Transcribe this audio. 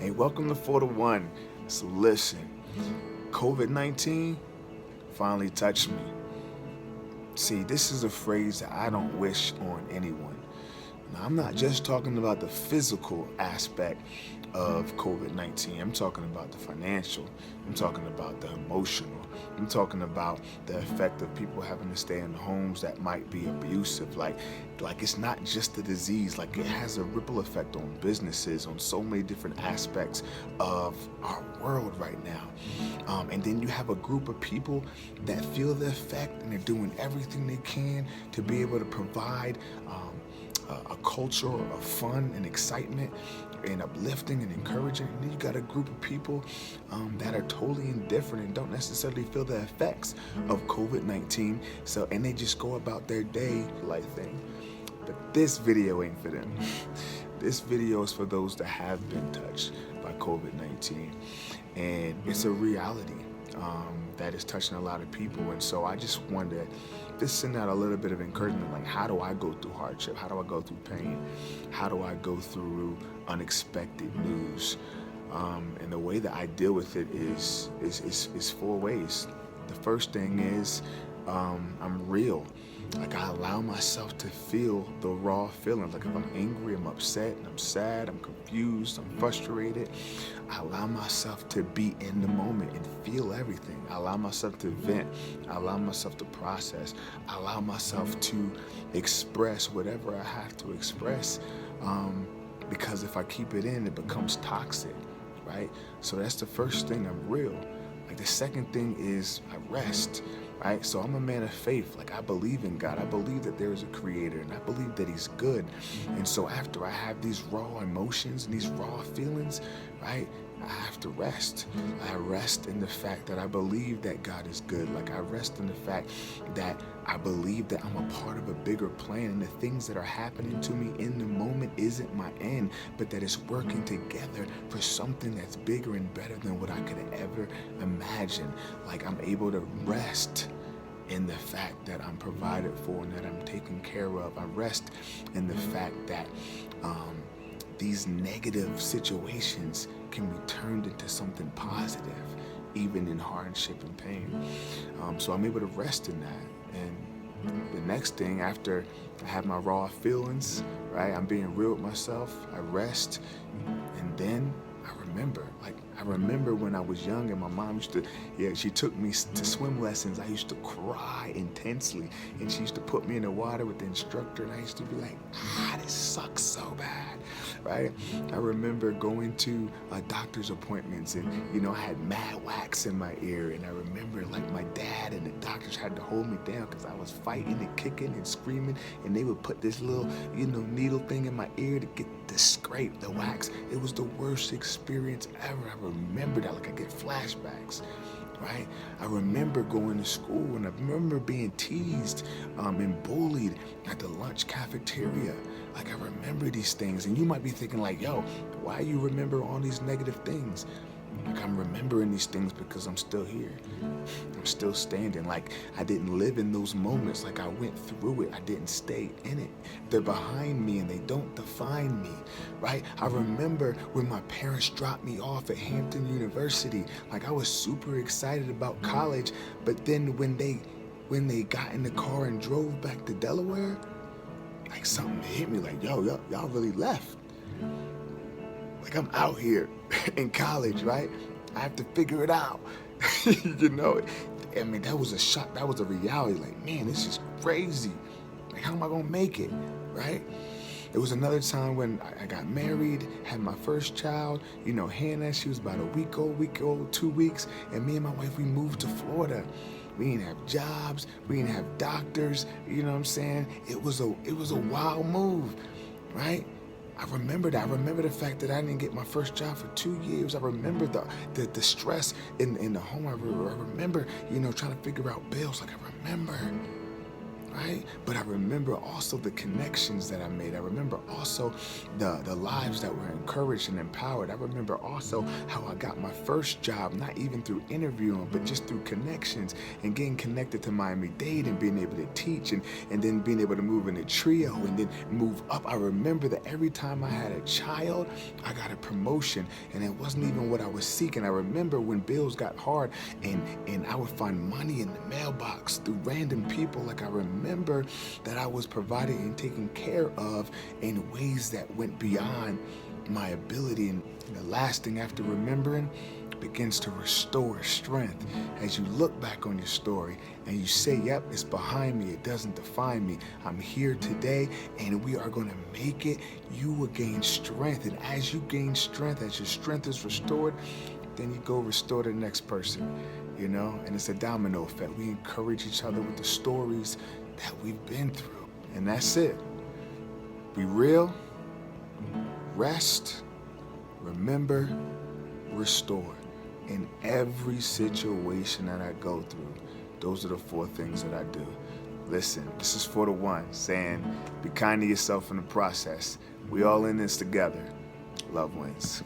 Hey, welcome to 4 to 1. So listen, COVID-19 finally touched me. See, this is a phrase that I don't wish on anyone. Now, I'm not just talking about the physical aspect of COVID-19. I'm talking about the financial. I'm talking about the emotional. I'm talking about the effect of people having to stay in homes that might be abusive. Like it's not just the disease. Like it has a ripple effect on businesses, on so many different aspects of our world right now. And then you have a group of people that feel the effect and they're doing everything they can to be able to provide a culture of fun and excitement and uplifting and encouraging. And then you got a group of people that are totally indifferent and don't necessarily feel the effects of COVID-19. And they just go about their day life thing. But this video ain't for them. This video is for those that have been touched by COVID-19. And it's a reality that is touching a lot of people. And so I just wanted to send out a little bit of encouragement, like how do I go through hardship? How do I go through pain? How do I go through unexpected news? And the way that I deal with it is four ways. The first thing is I'm real. Like I allow myself to feel the raw feelings. Like if I'm angry, I'm upset, I'm sad, I'm confused, I'm frustrated. I allow myself to be in the moment and feel everything. I allow myself to vent. I allow myself to process. I allow myself to express whatever I have to express. Because if I keep it in, it becomes toxic, right? So that's the first thing, I'm real. Like the second thing is I rest. Right? So I'm a man of faith. Like I believe in God. I believe that there is a creator and I believe that he's good. And so after I have these raw emotions and these raw feelings, right, I have to rest. I rest in the fact that I believe that God is good. Like I rest in the fact that I believe that I'm a part of a bigger plan and the things that are happening to me in the moment isn't my end, but that it's working together for something that's bigger and better than what I could ever imagine. Like I'm able to rest in the fact that I'm provided for and that I'm taken care of. I rest in the fact that these negative situations can be turned into something positive, even in hardship and pain. So I'm able to rest in that. And the next thing, after I have my raw feelings, right, I'm being real with myself, I rest, and then I remember when I was young and my mom used to, she took me to swim lessons. I used to cry intensely and she used to put me in the water with the instructor and I used to be like, this sucks so bad, right? I remember going to doctor's appointments and, I had mad wax in my ear, and I remember like my dad and the doctors had to hold me down because I was fighting and kicking and screaming, and they would put this little, needle thing in my ear to get to scrape the wax. It was the worst experience ever. I remember that, like I get flashbacks, right? I remember going to school and I remember being teased and bullied at the lunch cafeteria. Like I remember these things, and you might be thinking like, yo, why you remember all these negative things? Like I'm remembering these things because I'm still here. I'm still standing. Like I didn't live in those moments. Like I went through it. I didn't stay in it. They're behind me and they don't define me, right? I remember when my parents dropped me off at Hampton University. Like I was super excited about college, but then when they got in the car and drove back to Delaware, like something hit me like, yo, y'all really left. Like I'm out here in college, right? I have to figure it out. I mean, that was a shock. That was a reality. Like, man, this is crazy. Like, how am I gonna make it, right? It was another time when I got married, had my first child. Hannah, she was about a week old, 2 weeks, and me and my wife, we moved to Florida. We didn't have jobs. We didn't have doctors. You know what I'm saying? It was a wild move, right? I remember that. I remember the fact that I didn't get my first job for 2 years. I remember the stress in the home. I remember, trying to figure out bills. Like I remember. right? But I remember also the connections that I made. I remember also the lives that were encouraged and empowered. I remember also how I got my first job, not even through interviewing, but just through connections and getting connected to Miami-Dade and being able to teach and then being able to move in a trio and then move up. I remember that every time I had a child, I got a promotion, and it wasn't even what I was seeking. I remember when bills got hard and I would find money in the mailbox through random people. Like, I remember that I was provided and taken care of in ways that went beyond my ability. And the last thing after remembering begins to restore strength as you look back on your story and you say, yep, it's behind me, it doesn't define me, I'm here today and we are going to make it. You will gain strength, and as you gain strength, as your strength is restored, then you go restore the next person, and it's a domino effect. We encourage each other with the stories that we've been through, and that's it. Be real, rest, remember, restore. In every situation that I go through, those are the 4 things that I do. Listen, this is for the one saying, be kind to yourself in the process. We all in this together. Love wins.